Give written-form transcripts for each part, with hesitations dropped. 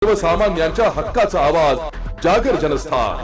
सर्वसामान्यांच्या हक्काचा आवाज जागर जनस्थान।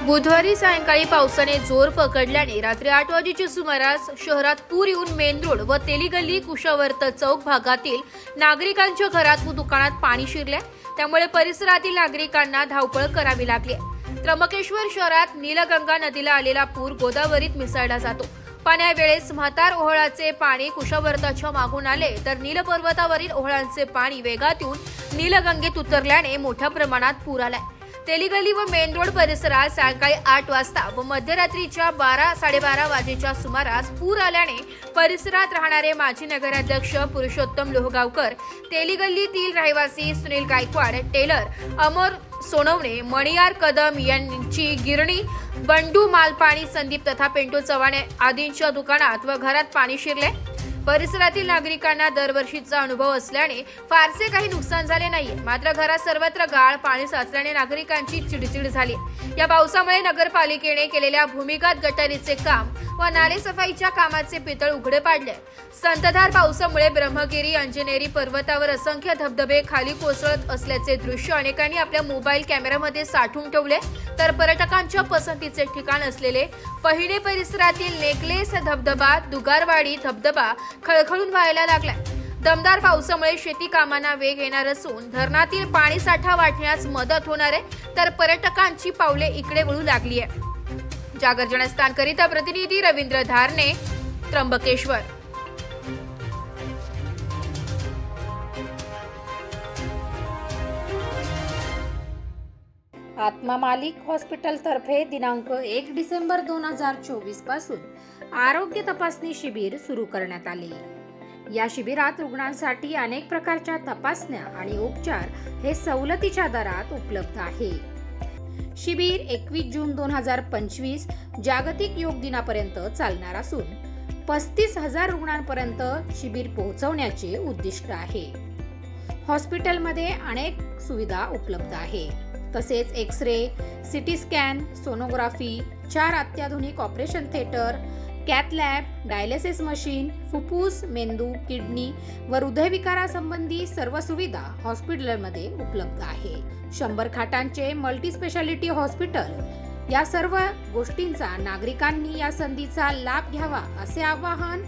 बुधवारी सायंकाळी पावसाने जोर पकडल्याने रात्री 8 वाजेच्या सुमारास शहरात पूर येऊन मेन रोड व तेलीगल्ली कुशावर्त चौक भागातील नागरिकांच्या घरात व दुकानात पाणी शिरले। त्यामुळे परिसरातील नागरिकांना धावपळ करावी लागली। त्र्यंबकेश्वर शहरात नीलगंगा नदीला आलेला पूर गोदावरीत मिसळला जातो। पण या वेळेस म्हातार ओहळाचे पाणी कुशावर्ताच्या मागून आले तर नील पर्वतावरील ओहळांचे पाणी वेगात येऊन नीलगंगेत उतरल्याने मोठ्या प्रमाणात पूर आलाय। तेलीगल्ली व मेन रोड परिसरात सायंकाळी 8 वाजता व मध्यरात्रीच्या 12-12:30 वाजेच्या सुमारास पूर आल्याने परिसरात राहणारे माजी नगराध्यक्ष पुरुषोत्तम लोहगावकर, तेलीगल्लीतील रहिवासी सुनील गायकवाड, टेलर अमर सोनवणे, मणियार कदम यांची गिरणी, बंडू मालपाणी, संदीप तथा पेंटू चव्हाण आदींच्या दुकानात व घरात पाणी शिरले। परिसरातील नागरिकांना दरवर्षीचा अनुभव असल्याने फारसे काही नुकसान झाले नाही, मात्र घरात सर्वत्र गाळ पाणी साचल्याने नागरिकांची चिडचिड झाली। या पावसामुळे नगरपालिकेने केलेल्या भूमिगत गटारीचे काम व नालेसफाईच्या कामाचे पितळ उघडे पाडले। संततधार पावसामुळे ब्रह्मगिरी अंजनेरी पर्वतावर असंख्य धबधबे खाली कोसळत असल्याचे दृश्य अनेकांनी आपल्या मोबाईल कॅमेऱ्यामध्ये साठवून ठेवले, तर पर्यटकांच्या पसंतीचे ठिकाण असलेले पहिने परिसरातील नेकलेस धबधबा, दुगारवाडी धबधबा खळखळून व्हायला लागलाय। दमदार पावसामुळे शेती कामांना वेग येणार असून धरणातील पाणी साठा वाढण्यास मदत होणार आहे, तर पर्यटकांची पावले इकडे वळू लागली आहे। जागर जनस्थान करिता प्रतिनिधी रवींद्र धारणे, त्र्यंबकेश्वर। आत्मा मालिक हॉस्पिटल तर्फे दिनांक 1 डिसेंबर 2024 पासून आरोग्य तपासणी शिबिर सुरू करण्यात आले। या शिबिरात रुग्णांसाठी अनेक प्रकारच्या तपासण्या आणि उपचार हे सवलतीच्या दरात उपलब्ध आहे। शिबिर 21 जून 2025 जागतिक योग दिनापर्यंत चालणार असून 35,000 रुग्णांपर्यंत शिबिर पोहोचवण्याचे उद्दिष्ट आहे। हॉस्पिटलमध्ये अनेक सुविधा उपलब्ध आहे, तसेच एक्स-रे, सिटी स्कॅन, सोनोग्राफी, 4 अत्याधुनिक operation theatre, cath lab, dialysis machine, फुफ्फुस, मेंदू, किडनी व हृदयविकारासंबंधी सर्व सुविधा हॉस्पिटलमध्ये उपलब्ध आहे। 100 खाटांचे मल्टी स्पेशालिटी हॉस्पिटल। या सर्व गोष्टींचा नागरिकांनी या संधीचा लाभ घ्यावा असे आवाहन